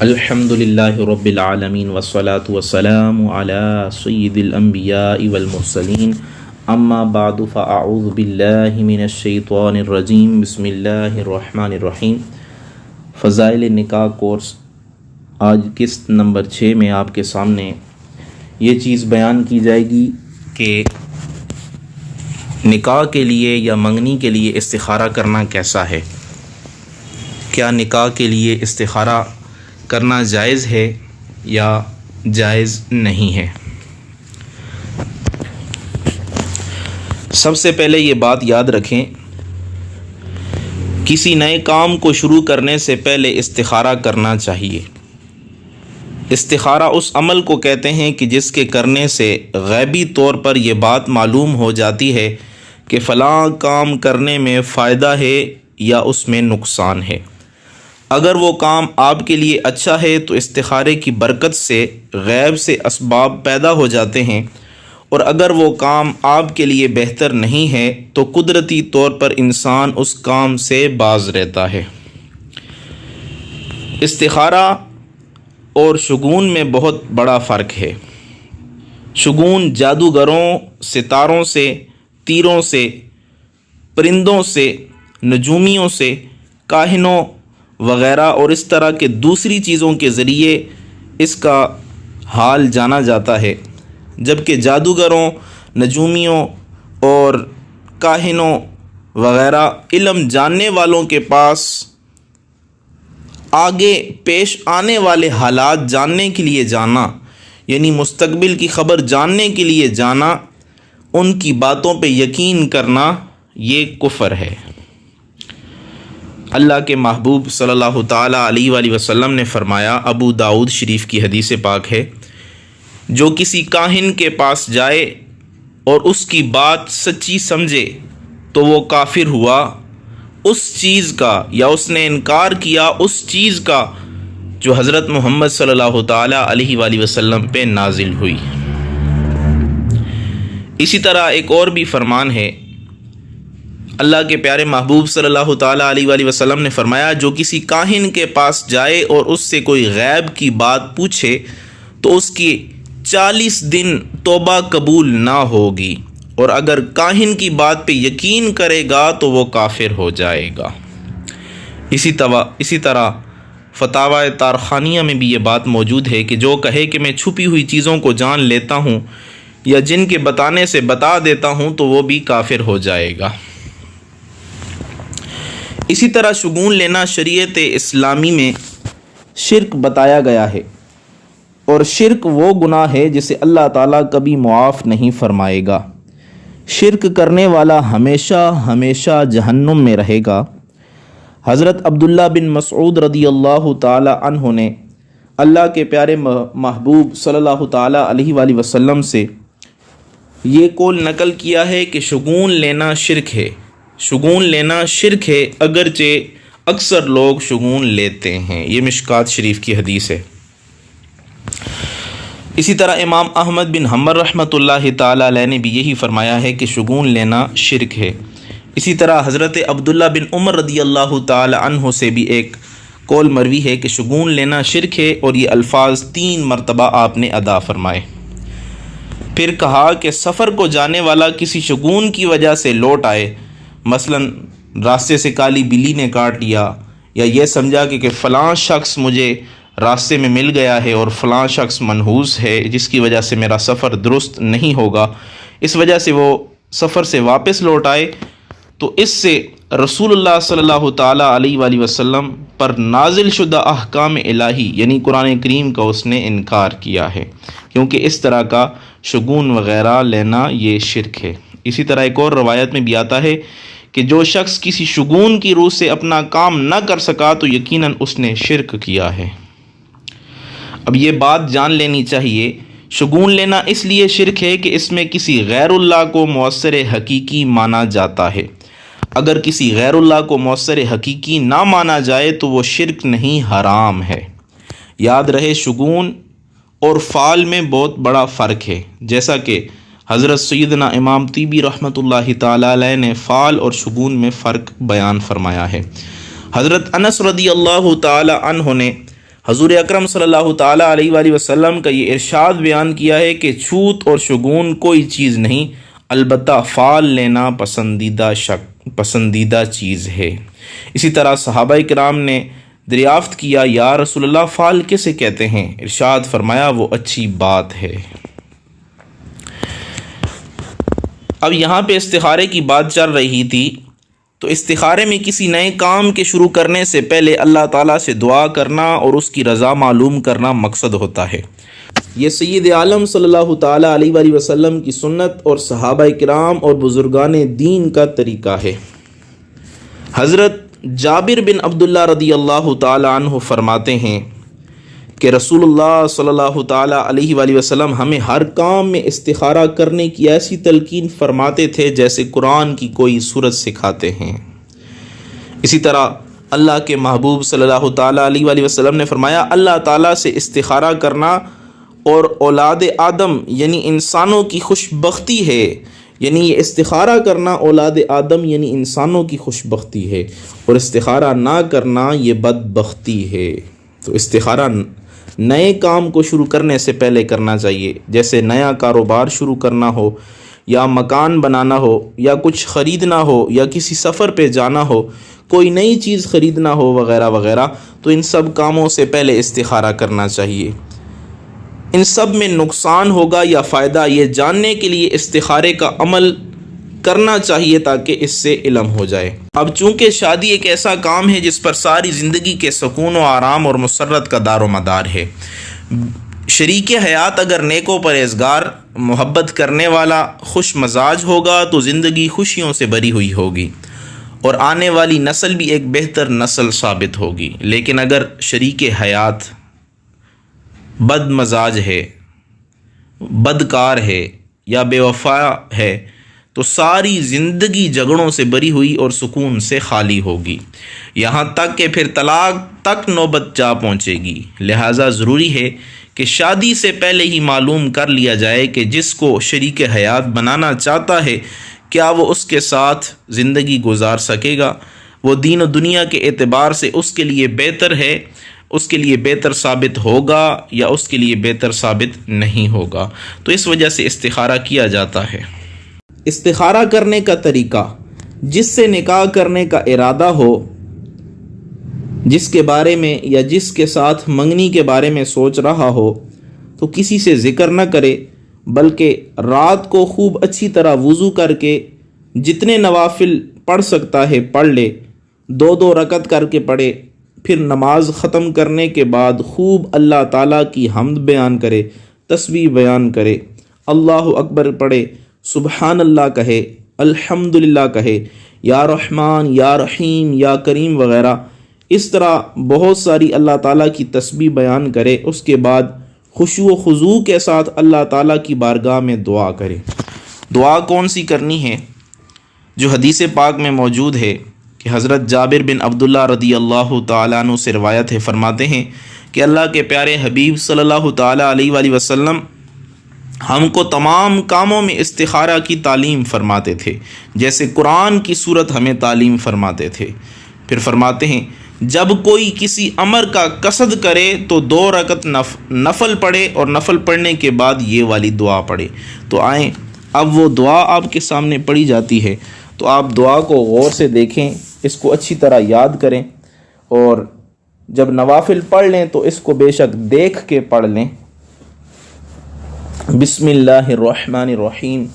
الحمدللہ رب العالمین والصلاة والسلام علی سید الانبیاء والمرسلین اما بعد فاعوذ باللہ من الشیطان الرجیم بسم اللہ الرحمن الرحیم۔ فضائل نکاح کورس آج قسط نمبر 6 میں آپ کے سامنے یہ چیز بیان کی جائے گی کہ نکاح کے لیے یا منگنی کے لیے استخارہ کرنا کیسا ہے۔ کیا نکاح کے لیے استخارہ کرنا جائز ہے یا جائز نہیں ہے؟ سب سے پہلے یہ بات یاد رکھیں، کسی نئے کام کو شروع کرنے سے پہلے استخارہ کرنا چاہیے۔ استخارہ اس عمل کو کہتے ہیں کہ جس کے کرنے سے غیبی طور پر یہ بات معلوم ہو جاتی ہے کہ فلاں کام کرنے میں فائدہ ہے یا اس میں نقصان ہے۔ اگر وہ کام آپ کے لیے اچھا ہے تو استخارے کی برکت سے غیب سے اسباب پیدا ہو جاتے ہیں، اور اگر وہ کام آپ کے لیے بہتر نہیں ہے تو قدرتی طور پر انسان اس کام سے باز رہتا ہے۔ استخارہ اور شگون میں بہت بڑا فرق ہے۔ شگون جادوگروں، ستاروں سے، تیروں سے، پرندوں سے، نجومیوں سے، کاہنوں وغیرہ اور اس طرح کے دوسری چیزوں کے ذریعے اس کا حال جانا جاتا ہے، جبکہ جادوگروں، نجومیوں اور کاہنوں وغیرہ علم جاننے والوں کے پاس آگے پیش آنے والے حالات جاننے کے لیے جانا، یعنی مستقبل کی خبر جاننے کے لیے جانا، ان کی باتوں پہ یقین کرنا، یہ کفر ہے۔ اللہ کے محبوب صلی اللہ تعالیٰ علیہ وآلہ وسلم نے فرمایا، ابو داؤد شریف کی حدیث پاک ہے، جو کسی کاہن کے پاس جائے اور اس کی بات سچی سمجھے تو وہ کافر ہوا اس چیز کا، یا اس نے انکار کیا اس چیز کا جو حضرت محمد صلی اللہ تعالیٰ علیہ وآلہ وسلم پہ نازل ہوئی۔ اسی طرح ایک اور بھی فرمان ہے، اللہ کے پیارے محبوب صلی اللہ تعالیٰ علیہ وآلہ وسلم نے فرمایا، جو کسی کاہن کے پاس جائے اور اس سے کوئی غیب کی بات پوچھے تو اس کی 40 دن توبہ قبول نہ ہوگی، اور اگر کاہن کی بات پہ یقین کرے گا تو وہ کافر ہو جائے گا۔ اسی طرح فتاوی تارخانیہ میں بھی یہ بات موجود ہے کہ جو کہے کہ میں چھپی ہوئی چیزوں کو جان لیتا ہوں یا جن کے بتانے سے بتا دیتا ہوں تو وہ بھی کافر ہو جائے گا۔ اسی طرح شگون لینا شریعت اسلامی میں شرک بتایا گیا ہے، اور شرک وہ گناہ ہے جسے اللہ تعالیٰ کبھی معاف نہیں فرمائے گا۔ شرک کرنے والا ہمیشہ ہمیشہ جہنم میں رہے گا۔ حضرت عبداللہ بن مسعود رضی اللہ تعالیٰ عنہ نے اللہ کے پیارے محبوب صلی اللہ تعالیٰ علیہ وآلہ وسلم سے یہ قول نقل کیا ہے کہ شگون لینا شرک ہے، شگون لینا شرک ہے، اگرچہ اکثر لوگ شگون لیتے ہیں۔ یہ مشکات شریف کی حدیث ہے۔ اسی طرح امام احمد بن حنبل رحمۃ اللہ تعالیٰ علیہ نے بھی یہی فرمایا ہے کہ شگون لینا شرک ہے۔ اسی طرح حضرت عبداللہ بن عمر رضی اللہ تعالیٰ عنہ سے بھی ایک قول مروی ہے کہ شگون لینا شرک ہے، اور یہ الفاظ 3 مرتبہ آپ نے ادا فرمائے۔ پھر کہا کہ سفر کو جانے والا کسی شگون کی وجہ سے لوٹ آئے، مثلا راستے سے کالی بلی نے کاٹ لیا، یا یہ سمجھا کہ فلاں شخص مجھے راستے میں مل گیا ہے اور فلاں شخص منحوس ہے جس کی وجہ سے میرا سفر درست نہیں ہوگا، اس وجہ سے وہ سفر سے واپس لوٹ آئے، تو اس سے رسول اللہ صلی اللہ تعالیٰ علیہ وآلہ وسلم پر نازل شدہ احکام الہی یعنی قرآن کریم کا اس نے انکار کیا ہے، کیونکہ اس طرح کا شگون وغیرہ لینا یہ شرک ہے۔ اسی طرح ایک اور روایت میں بھی آتا ہے کہ جو شخص کسی شگون کی روح سے اپنا کام نہ کر سکا تو یقیناً اس نے شرک کیا ہے۔ اب یہ بات جان لینی چاہیے، شگون لینا اس لیے شرک ہے کہ اس میں کسی غیر اللہ کو مؤثر حقیقی مانا جاتا ہے۔ اگر کسی غیر اللہ کو مؤثر حقیقی نہ مانا جائے تو وہ شرک نہیں، حرام ہے۔ یاد رہے، شگون اور فعل میں بہت بڑا فرق ہے، جیسا کہ حضرت سیدنا امام طیبی رحمۃ اللہ تعالیٰ علیہ نے فعل اور شگون میں فرق بیان فرمایا ہے۔ حضرت انس رضی اللہ تعالیٰ عنہ نے حضور اکرم صلی اللہ تعالیٰ علیہ وآلہ وسلم کا یہ ارشاد بیان کیا ہے کہ چھوت اور شگون کوئی چیز نہیں، البتہ فال لینا پسندیدہ چیز ہے۔ اسی طرح صحابہ کرام نے دریافت کیا، یا رسول اللہ فال کسے کہتے ہیں؟ ارشاد فرمایا وہ اچھی بات ہے۔ اب یہاں پہ استخارے کی بات چل رہی تھی، تو استخارے میں کسی نئے کام کے شروع کرنے سے پہلے اللہ تعالیٰ سے دعا کرنا اور اس کی رضا معلوم کرنا مقصد ہوتا ہے۔ یہ سید عالم صلی اللہ تعالیٰ علیہ وآلہ وسلم کی سنت اور صحابہ کرام اور بزرگان دین کا طریقہ ہے۔ حضرت جابر بن عبداللہ رضی اللہ تعالیٰ عنہ فرماتے ہیں کہ رسول اللہ صلی اللہ تعالیٰ علیہ وآلہ وسلم ہمیں ہر کام میں استخارہ کرنے کی ایسی تلقین فرماتے تھے جیسے قرآن کی کوئی سورت سکھاتے ہیں۔ اسی طرح اللہ کے محبوب صلی اللہ تعالیٰ علیہ وآلہ وسلم نے فرمایا، اللہ تعالیٰ سے استخارہ کرنا اور اولاد آدم یعنی انسانوں کی خوش بختی ہے، یعنی یہ استخارہ کرنا اولاد آدم یعنی انسانوں کی خوش بختی ہے، اور استخارہ نہ کرنا یہ بدبختی ہے۔ تو استخارہ نئے کام کو شروع کرنے سے پہلے کرنا چاہیے، جیسے نیا کاروبار شروع کرنا ہو، یا مکان بنانا ہو، یا کچھ خریدنا ہو، یا کسی سفر پہ جانا ہو، کوئی نئی چیز خریدنا ہو وغیرہ وغیرہ، تو ان سب کاموں سے پہلے استخارہ کرنا چاہیے۔ ان سب میں نقصان ہوگا یا فائدہ، یہ جاننے کے لیے استخارے کا عمل کرنا چاہیے تاکہ اس سے علم ہو جائے۔ اب چونکہ شادی ایک ایسا کام ہے جس پر ساری زندگی کے سکون و آرام اور مسرت کا دار و مدار ہے، شریک حیات اگر نیک و پرہیزگار، محبت کرنے والا، خوش مزاج ہوگا تو زندگی خوشیوں سے بھری ہوئی ہوگی اور آنے والی نسل بھی ایک بہتر نسل ثابت ہوگی۔ لیکن اگر شریک حیات بد مزاج ہے، بدکار ہے یا بے وفا ہے تو ساری زندگی جھگڑوں سے بری ہوئی اور سکون سے خالی ہوگی، یہاں تک کہ پھر طلاق تک نوبت جا پہنچے گی۔ لہٰذا ضروری ہے کہ شادی سے پہلے ہی معلوم کر لیا جائے کہ جس کو شریک حیات بنانا چاہتا ہے کیا وہ اس کے ساتھ زندگی گزار سکے گا، وہ دین و دنیا کے اعتبار سے اس کے لیے بہتر ہے، اس کے لیے بہتر ثابت ہوگا یا اس کے لیے بہتر ثابت نہیں ہوگا۔ تو اس وجہ سے استخارہ کیا جاتا ہے۔ استخارہ کرنے کا طریقہ، جس سے نکاح کرنے کا ارادہ ہو، جس کے بارے میں یا جس کے ساتھ منگنی کے بارے میں سوچ رہا ہو، تو کسی سے ذکر نہ کرے، بلکہ رات کو خوب اچھی طرح وضو کر کے جتنے نوافل پڑھ سکتا ہے پڑھ لے، 2 رکعت کر کے پڑھے، پھر نماز ختم کرنے کے بعد خوب اللہ تعالیٰ کی حمد بیان کرے، تسبیح بیان کرے، اللہ اکبر پڑھے، سبحان اللہ کہے، الحمدللہ کہے، یا رحمان یا رحیم یا کریم وغیرہ، اس طرح بہت ساری اللہ تعالیٰ کی تسبیح بیان کرے۔ اس کے بعد خشوع و خضوع کے ساتھ اللہ تعالیٰ کی بارگاہ میں دعا کرے۔ دعا کون سی کرنی ہے؟ جو حدیث پاک میں موجود ہے کہ حضرت جابر بن عبداللہ رضی اللہ تعالیٰ عنہ سے روایت ہے، فرماتے ہیں کہ اللہ کے پیارے حبیب صلی اللہ تعالیٰ علیہ وآلہ وسلم ہم کو تمام کاموں میں استخارہ کی تعلیم فرماتے تھے، جیسے قرآن کی صورت ہمیں تعلیم فرماتے تھے۔ پھر فرماتے ہیں جب کوئی کسی امر کا قصد کرے تو 2 رکعت نفل پڑھے اور نفل پڑھنے کے بعد یہ والی دعا پڑھے۔ تو آئیں اب وہ دعا آپ کے سامنے پڑھی جاتی ہے، تو آپ دعا کو غور سے دیکھیں، اس کو اچھی طرح یاد کریں، اور جب نوافل پڑھ لیں تو اس کو بے شک دیکھ کے پڑھ لیں۔ بسم اللہ الرحمن الرحیم،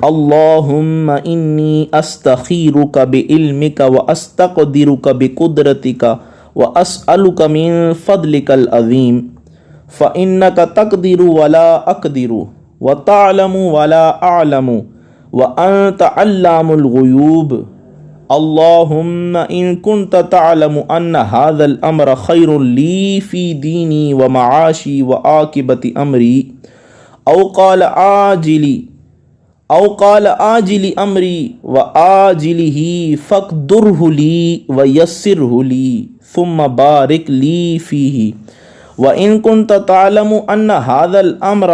اللہم انی استخیرک بعلمک واستقدرک بقدرتک واسألک من فضلک العظیم فإنک تقدر ولا اقدر وتعلم ولا اعلم وانت علام الغیوب اللہم ان کنت تعلم ان هذا الامر خیر لی فی دینی ومعاشی وعاقبت امری او قال آجل امری وآجلہ فاقدرہ لی ویسرہ لی ثم بارک لی فیہ وان کنت تعلم ان هذا الامر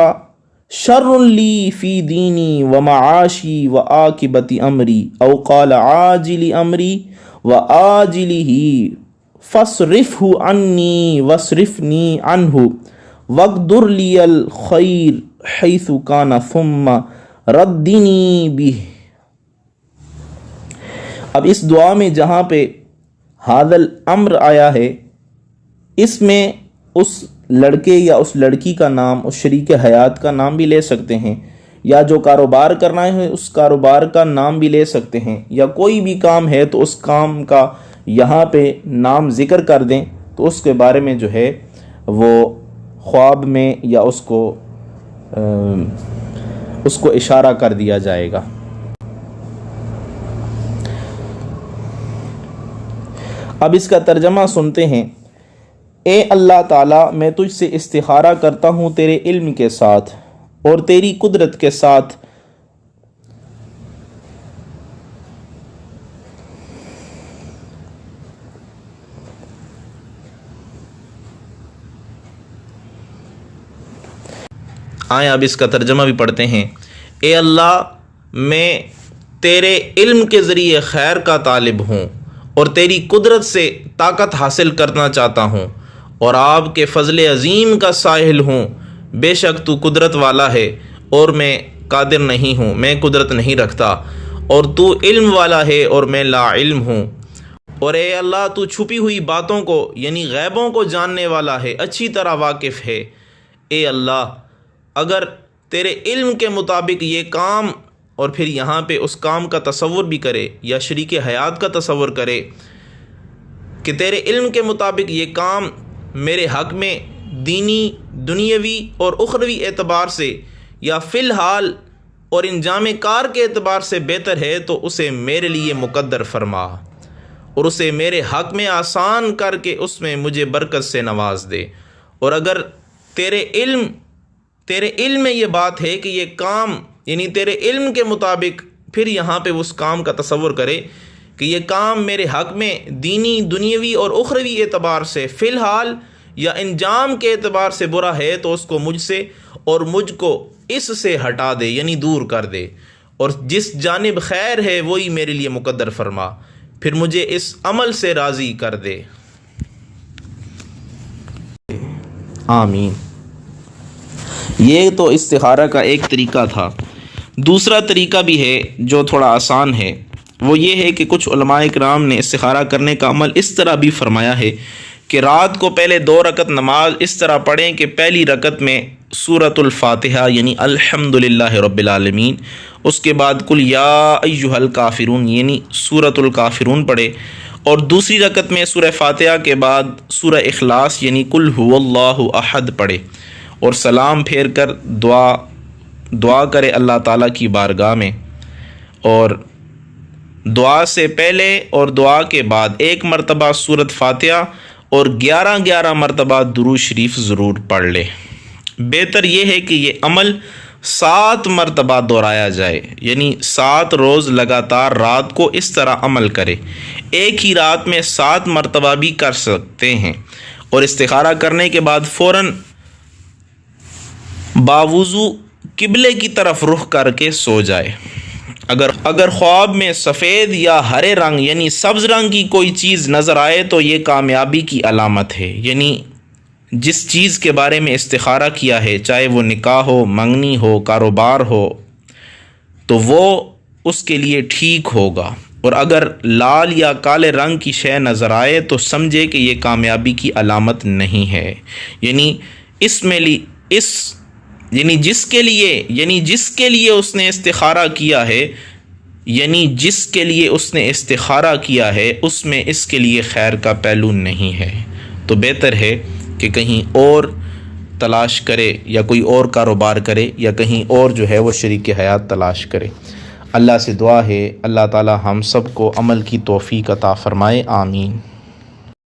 شر لی فی دینی ومعاشی وعاقبت امری او قال عاجل امری وآجلہ فصرفہ عنی وصرفنی عنہ وقدر لی الخیر حیث کان ثم ردنی بہ۔ اب اس دعا میں جہاں پہ ھذا الامر آیا ہے، اس میں اس لڑکے یا اس لڑکی کا نام، اس شریک حیات کا نام بھی لے سکتے ہیں، یا جو کاروبار کرنا ہے اس کاروبار کا نام بھی لے سکتے ہیں، یا کوئی بھی کام ہے تو اس کام کا یہاں پہ نام ذکر کر دیں تو اس کے بارے میں جو ہے وہ خواب میں یا اس کو اشارہ کر دیا جائے گا۔ اب اس کا ترجمہ سنتے ہیں۔ اے اللہ تعالیٰ، میں تجھ سے استخارہ کرتا ہوں تیرے علم کے ساتھ اور تیری قدرت کے ساتھ آئیں اب اس کا ترجمہ بھی پڑھتے ہیں۔ اے اللہ، میں تیرے علم کے ذریعے خیر کا طالب ہوں اور تیری قدرت سے طاقت حاصل کرنا چاہتا ہوں، اور آپ کے فضل عظیم کا سائل ہوں۔ بے شک تو قدرت والا ہے اور میں قادر نہیں ہوں، میں قدرت نہیں رکھتا، اور تو علم والا ہے اور میں لا علم ہوں۔ اور اے اللہ، تو چھپی ہوئی باتوں کو یعنی غیبوں کو جاننے والا ہے، اچھی طرح واقف ہے۔ اے اللہ، اگر تیرے علم کے مطابق یہ کام، اور پھر یہاں پہ اس کام کا تصور بھی کرے یا شریک حیات کا تصور کرے کہ تیرے علم کے مطابق یہ کام میرے حق میں دینی، دنیاوی اور اخروی اعتبار سے یا فی الحال اور انجام کار کے اعتبار سے بہتر ہے تو اسے میرے لیے مقدر فرما، اور اسے میرے حق میں آسان کر کے اس میں مجھے برکت سے نواز دے۔ اور اگر تیرے علم میں یہ بات ہے کہ یہ کام یعنی تیرے علم کے مطابق، پھر یہاں پہ اس کام کا تصور کرے کہ یہ کام میرے حق میں دینی، دنیاوی اور اخروی اعتبار سے فی الحال یا انجام کے اعتبار سے برا ہے تو اس کو مجھ سے اور مجھ کو اس سے ہٹا دے یعنی دور کر دے، اور جس جانب خیر ہے وہی میرے لیے مقدر فرما، پھر مجھے اس عمل سے راضی کر دے۔ آمین۔ یہ تو استخارہ کا ایک طریقہ تھا۔ دوسرا طریقہ بھی ہے جو تھوڑا آسان ہے، وہ یہ ہے کہ کچھ علماء کرام نے استخارہ کرنے کا عمل اس طرح بھی فرمایا ہے کہ رات کو پہلے 2 رکعت نماز اس طرح پڑھیں کہ پہلی رکعت میں سورۃ الفاتحہ یعنی الحمدللہ رب العالمین، اس کے بعد قل یا ایھا الکافرون یعنی سورۃ الکافرون پڑھے، اور دوسری رکعت میں سورہ فاتحہ کے بعد سورہ اخلاص یعنی قل ھو اللہ احد پڑھے، اور سلام پھیر کر دعا کرے اللہ تعالیٰ کی بارگاہ میں، اور دعا سے پہلے اور دعا کے بعد 1 مرتبہ سورۃ فاتحہ اور 11 مرتبہ درود شریف ضرور پڑھ لے۔ بہتر یہ ہے کہ یہ عمل 7 مرتبہ دہرایا جائے، یعنی 7 روز لگاتار رات کو اس طرح عمل کرے۔ ایک ہی رات میں 7 مرتبہ بھی کر سکتے ہیں، اور استخارہ کرنے کے بعد فوراً باوضو قبلے کی طرف رخ کر کے سو جائے۔ اگر خواب میں سفید یا ہرے رنگ یعنی سبز رنگ کی کوئی چیز نظر آئے تو یہ کامیابی کی علامت ہے، یعنی جس چیز کے بارے میں استخارہ کیا ہے، چاہے وہ نکاح ہو، منگنی ہو، کاروبار ہو، تو وہ اس کے لیے ٹھیک ہوگا۔ اور اگر لال یا کالے رنگ کی شے نظر آئے تو سمجھے کہ یہ کامیابی کی علامت نہیں ہے، یعنی جس کے لیے اس نے استخارہ کیا ہے اس میں اس کے لیے خیر کا پہلو نہیں ہے، تو بہتر ہے کہ کہیں اور تلاش کرے یا کوئی اور کاروبار کرے یا کہیں اور جو ہے وہ شریک حیات تلاش کرے۔ اللہ سے دعا ہے اللہ تعالی ہم سب کو عمل کی توفیق عطا فرمائے، آمین۔